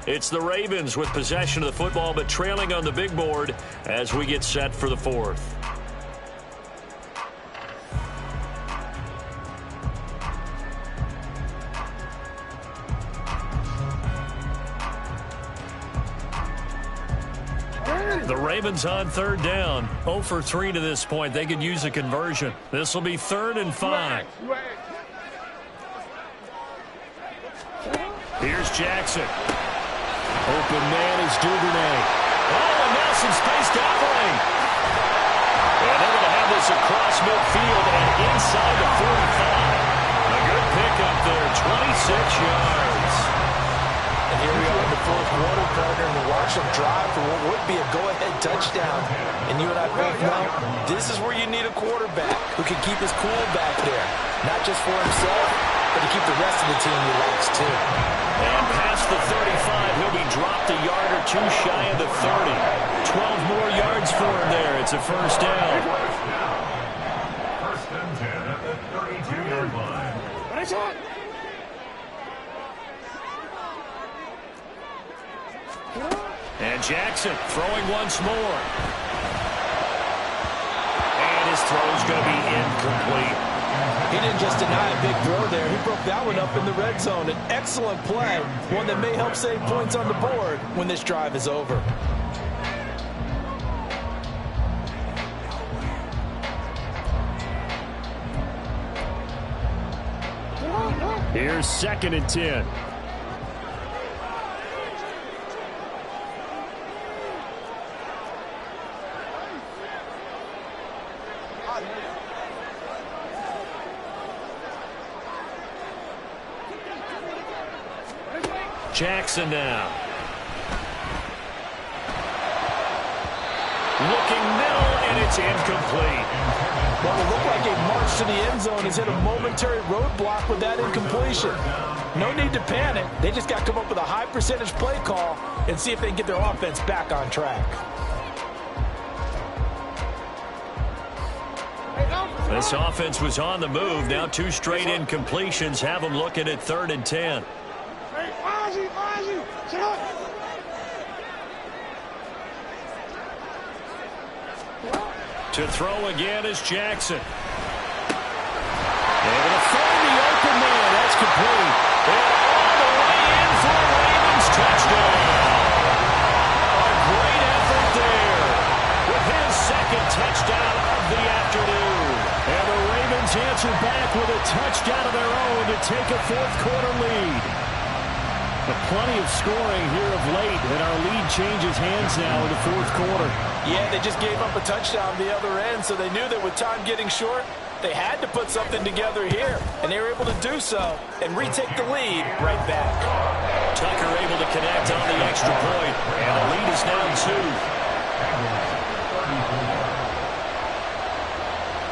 It's the Ravens with possession of the football, but trailing on the big board as we get set for the 4th. The Ravens on 3rd down. 0 for 3 to this point. They could use a conversion. This will be 3rd and 5. Here's Jackson. Open man is Duvernay. Oh, and now some space down the lane. And they're going to have this across midfield and inside the 45. A good pickup there, 26 yards. And here we are in the 4th quarter, partner, and watch them drive for what would be a go-ahead touchdown. And you and I both know this is where you need a quarterback who can keep his cool back there. Not just for himself, but to keep the rest of the team relaxed, too. And past the 35, he'll be dropped a yard or 2 shy of the 30. 12 more yards for him there. It's a 1st down. 1st and 10 at the 32-yard line. And Jackson throwing once more. And his throw's going to be incomplete. He didn't just deny a big throw there. He broke that one up in the red zone. An excellent play, one that may help save points on the board when this drive is over. Here's 2nd and 10. Jackson now. Looking middle, and it's incomplete. Well, it looked like a march to the end zone has hit a momentary roadblock with that incompletion. No need to panic. They just got to come up with a high percentage play call and see if they can get their offense back on track. This offense was on the move. Now 2 straight incompletions have them looking at 3rd and 10. To throw again is Jackson. Able to find the open man. That's complete. And all the way in for a Ravens touchdown. A great effort there with his 2nd touchdown of the afternoon. And the Ravens answer back with a touchdown of their own to take a 4th quarter lead. But plenty of scoring here of late, and our lead changes hands now in the 4th quarter. Yeah, they just gave up a touchdown on the other end, so they knew that with time getting short, they had to put something together here, and they were able to do so and retake the lead right back. Tucker able to connect on the extra point, and the lead is now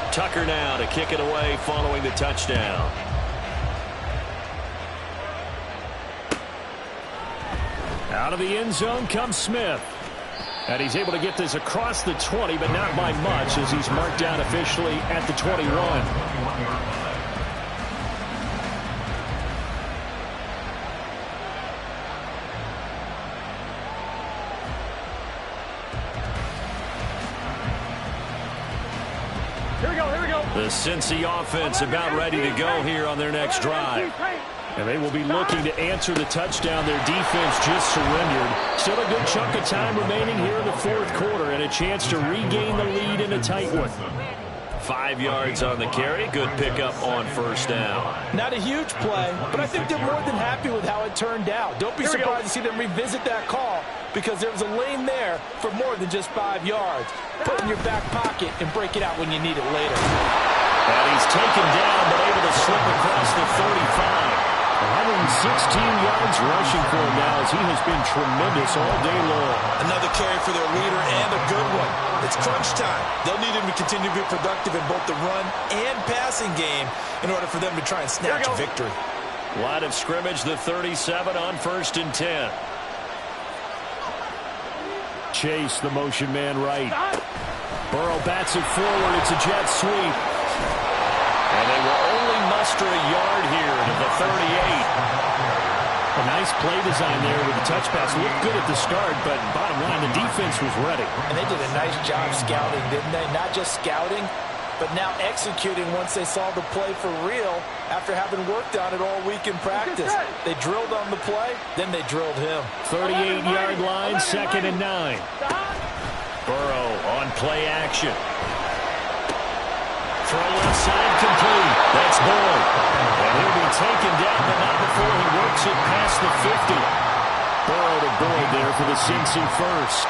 2. Tucker now to kick it away following the touchdown. Out of the end zone comes Smith. And he's able to get this across the 20, but not by much as he's marked down officially at the 21. Here we go. The Cincy offense about ready to go here on their next drive. And they will be looking to answer the touchdown. Their defense just surrendered. Still a good chunk of time remaining here in the 4th quarter and a chance to regain the lead in a tight one. 5 yards on the carry. Good pickup on 1st down. Not a huge play, but I think they're more than happy with how it turned out. Don't be surprised to see them revisit that call because there was a lane there for more than just 5 yards. Put it in your back pocket and break it out when you need it later. And he's taken down but able to slip across the 35. 106 yards rushing for him now, as he has been tremendous all day long. Another carry for their leader, and a good one. It's crunch time. They'll need him to continue to be productive in both the run and passing game in order for them to try and snatch a victory. Line of scrimmage, the 37 on 1st and 10. Chase, the motion man right. Burrow bats it forward. It's a jet sweep. And they will only muster a yard here to the 38. A nice play design there with the touch pass. Looked good at the start, but bottom line, the defense was ready. And they did a nice job scouting, didn't they? Not just scouting, but now executing once they saw the play for real after having worked on it all week in practice. They drilled on the play, then they drilled him. 38-yard line, 2nd and 9. Burrow on play action. Throw left side complete. That's Boyd. And he'll be taken down, but not before he works it past the 50. Burrow to Boyd there for the Cincy first.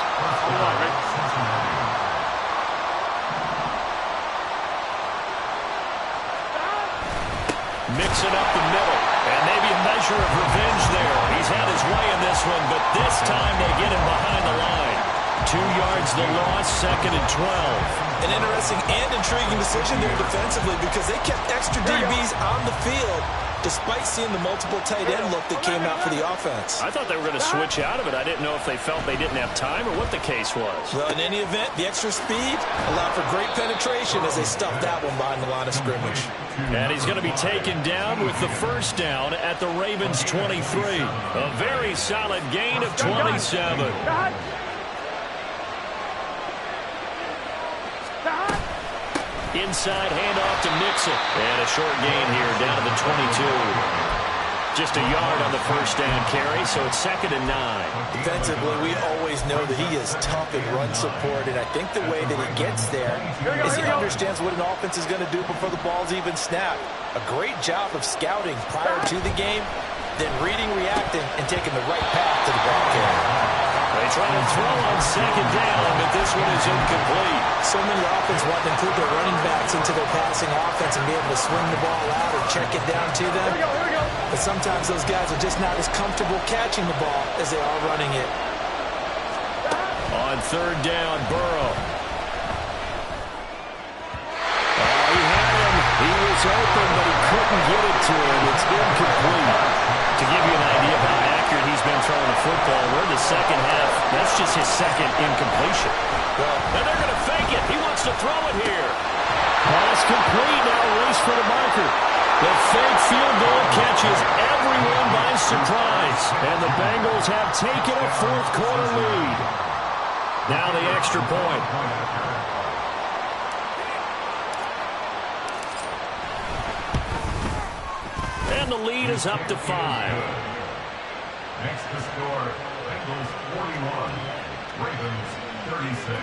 Mixing up the middle. And maybe a measure of revenge there. He's had his way in this one, but this time they get him behind the line. 2 yards the loss, 2nd and 12. An interesting and intriguing decision there defensively because they kept extra DBs on the field despite seeing the multiple tight end look that came out for the offense. I thought they were going to switch out of it. I didn't know if they felt they didn't have time or what the case was. Well, in any event, the extra speed allowed for great penetration as they stuffed that one behind the line of scrimmage. And he's going to be taken down with the first down at the Ravens' 23. A very solid gain of 27. Inside handoff to Mixon. And a short gain here down to the 22. Just a yard on the first down carry, so it's 2nd and 9. Defensively, we always know that he is tough in run support, and I think the way that he gets there is he understands what an offense is going to do before the ball's even snapped. A great job of scouting prior to the game, then reading, reacting, and taking the right path to the ball carrier. They try to throw on 2nd down, but this one is incomplete. So many offenses want to include their running backs into their passing offense and be able to swing the ball out or check it down to them. But sometimes those guys are just not as comfortable catching the ball as they are running it. On 3rd down, Burrow. He had him. He was open, but he couldn't get it to him. It's incomplete. To give you an idea of how accurate he's been throwing the football, we're in the second half. That's just his 2nd incompletion. Well, and they're going to fake it. He wants to throw it here. Pass complete. Now race for the marker. The fake field goal catches everyone by surprise. And the Bengals have taken a 4th quarter lead. Now the extra point. And the lead is up to 5. Next to score, Bengals 41, Ravens 36.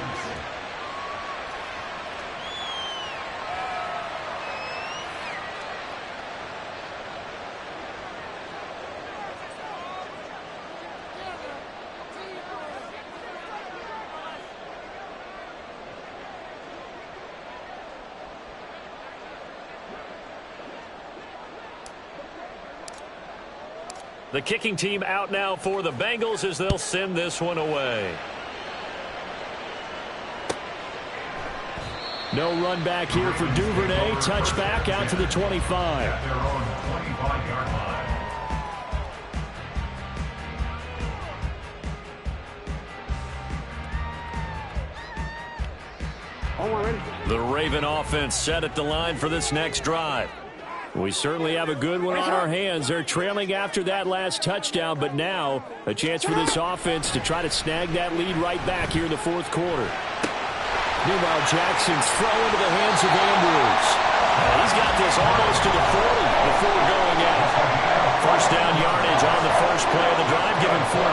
The kicking team out now for the Bengals as they'll send this one away. No run back here for Duvernay. Touchback out to the 25. At their own 25-yard line. The Raven offense set at the line for this next drive. We certainly have a good one on our hands. They're trailing after that last touchdown, but now a chance for this offense to try to snag that lead right back here in the 4th quarter. Meanwhile, Jackson's throw into the hands of Andrews. He's got this almost to the 40 before going out. First down yardage on the first play of the drive, giving 14.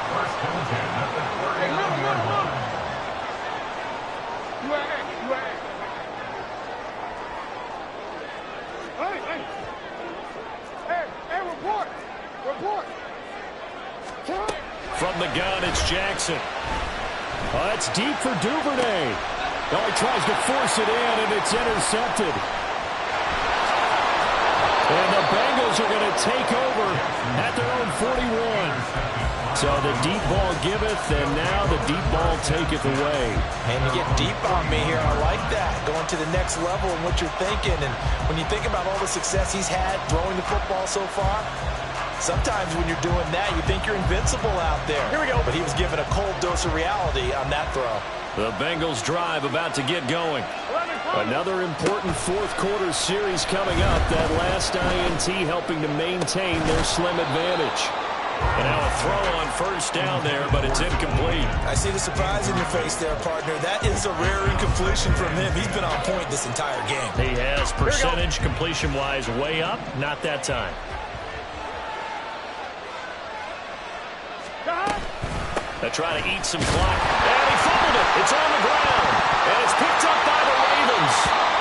First and 10 at the 39-yard line. From the gun, it's Jackson. It's deep for Duvernay. He tries to force it in, and it's intercepted. And the Bengals are going to take over at their own 41. So the deep ball giveth, and now the deep ball taketh away. And you get deep on me here. I like that. Going to the next level in what you're thinking. And when you think about all the success he's had throwing the football so far, sometimes when you're doing that, you think you're invincible out there. Here we go. But he was given a cold dose of reality on that throw. The Bengals drive about to get going. Another important fourth quarter series coming up. That last INT helping to maintain their slim advantage. And now a throw on first down there, but it's incomplete. I see the surprise in your face there, partner. That is a rare incompletion from him. He's been on point this entire game. He has percentage completion-wise way up. Not that time. They try to eat some clock. And he fumbled it. It's on the ground. And it's picked up by the Ravens.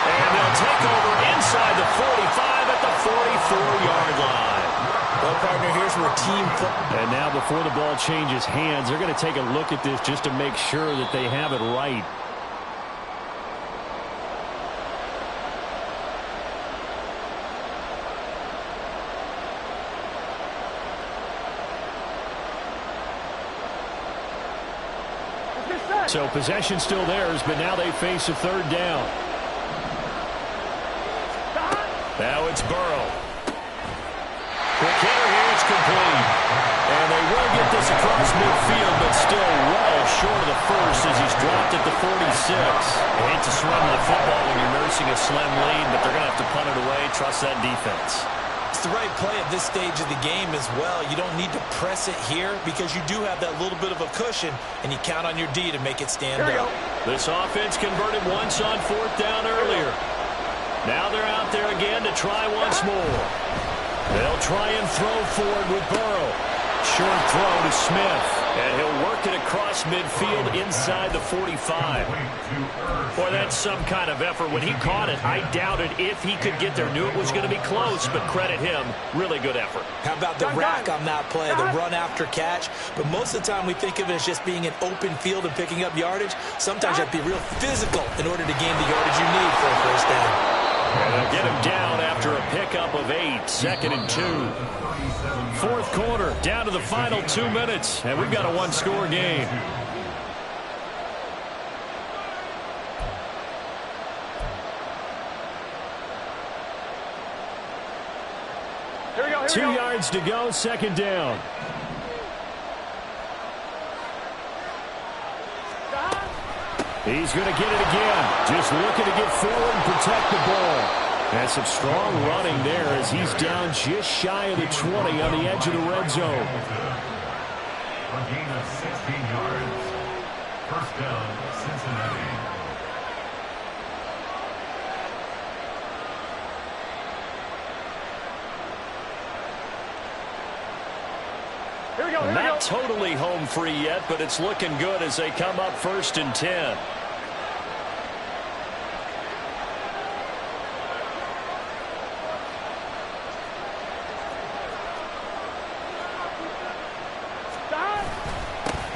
And they'll take over inside the 45 at the 44-yard line. Well, partner, here's where team football. And now before the ball changes hands, they're going to take a look at this just to make sure that they have it right. So possession still theirs, but now they face a third down. Now it's Burrow. Quick hitter here, it's complete. And they will get this across midfield, but still well short of the first as he's dropped at the 46. You hate to swim the football when you're nursing a slim lead, but they're going to have to punt it away. Trust that defense. It's the right play at this stage of the game as well. You don't need to press it here because you do have that little bit of a cushion, and you count on your D to make it stand up. This offense converted once on fourth down earlier. Now they're out there again to try once more. They'll try and throw forward with Burrow. Short throw to Smith. And he'll work it across midfield inside the 45. Boy, that's some kind of effort. When he caught it, I doubted if he could get there. Knew it was going to be close, but credit him. Really good effort. How about the rack on that play, the run after catch? But most of the time we think of it as just being an open field and picking up yardage. Sometimes you have to be real physical in order to gain the yardage you need for a first down. And they'll get him down after a pickup of 8, 2nd and 2. Fourth quarter, down to the final 2 minutes, and we've got a one-score game. Here we go. 2 yards to go, second down. He's going to get it again. Just looking to get forward and protect the ball. And some strong running there as he's down just shy of the 20 on the edge of the red zone. A gain of 16 yards. First down, Cincinnati. Not totally home free yet, but it's looking good as they come up 1st and 10.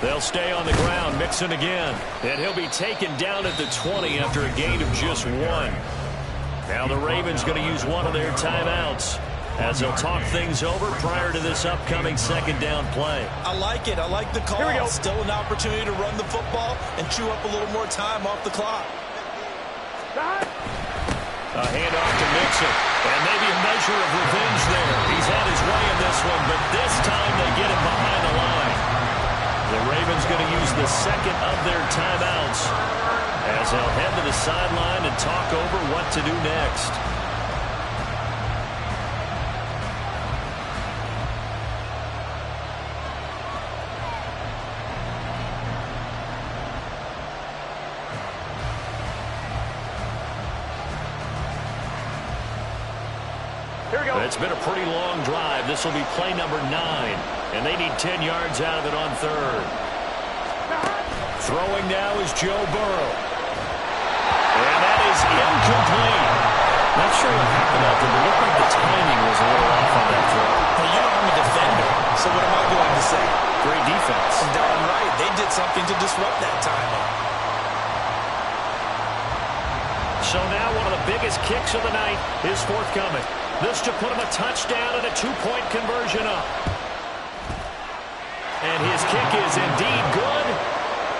They'll stay on the ground, Mixon again. And he'll be taken down at the 20 after a gain of just 1. Now the Ravens going to use one of their timeouts as they'll talk things over prior to this upcoming second down play. I like it. I like the call. Still an opportunity to run the football and chew up a little more time off the clock. A handoff to Mixon. And maybe a measure of revenge there. He's had his way in this one, but this time they get him behind the line. The Ravens going to use the second of their timeouts as they'll head to the sideline and talk over what to do next. It's been a pretty long drive. This will be play number 9, and they need 10 yards out of it on third. Throwing now is Joe Burrow. And that is incomplete. Not sure what happened out there, but it looked like the timing was a little off on that throw. Hey, you know I'm a defender, so what am I going to say? Great defense. Darn right. They did something to disrupt that timing. So now one of the biggest kicks of the night is forthcoming. This to put him a touchdown and a 2-point conversion up. And his kick is indeed good.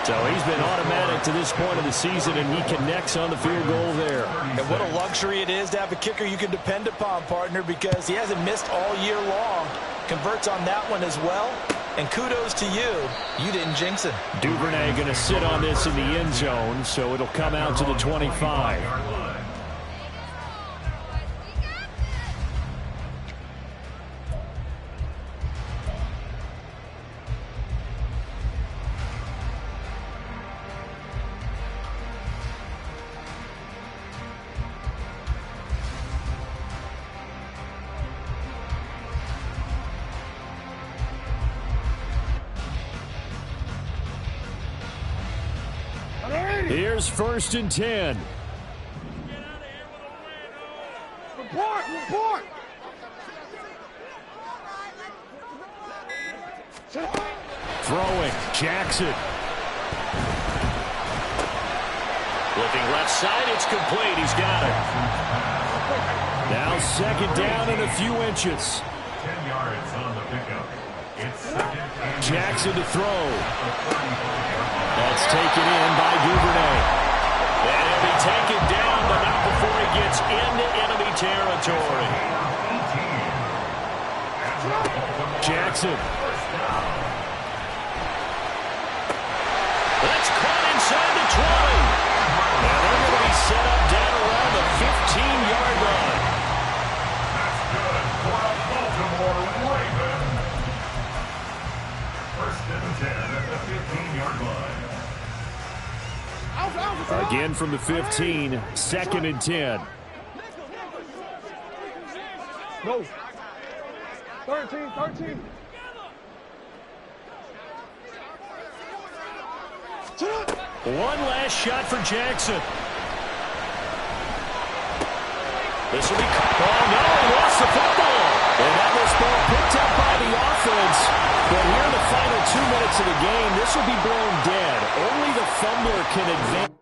So he's been automatic to this point of the season, and he connects on the field goal there. And what a luxury it is to have a kicker you can depend upon, partner, because he hasn't missed all year long. Converts on that one as well. And kudos to you. You didn't jinx it. Duvernay going to sit on this in the end zone, so it'll come out to the 25. Here's 1st and 10. Report! Throwing, Jackson. Looking left side, it's complete. He's got it. Now 2nd down and a few inches. 10 yards on the pickup. It's 2nd and Jackson to throw. That's taken in by Duvernay. And he'll be taken down, but not before he gets into enemy territory. Jackson. That's caught inside the 20. And they're going to be set up down around the 15-yard line. that's good for a Baltimore Raven. 1st and 10 at the 15-yard line. Again from the 15, 2nd and 10. Go. 13. One last shot for Jackson. This will be caught. Oh, no, he lost the football. And that was ball picked up by the offense. But here in the final 2 minutes of the game, this will be blown dead. Only the fumbler can advance.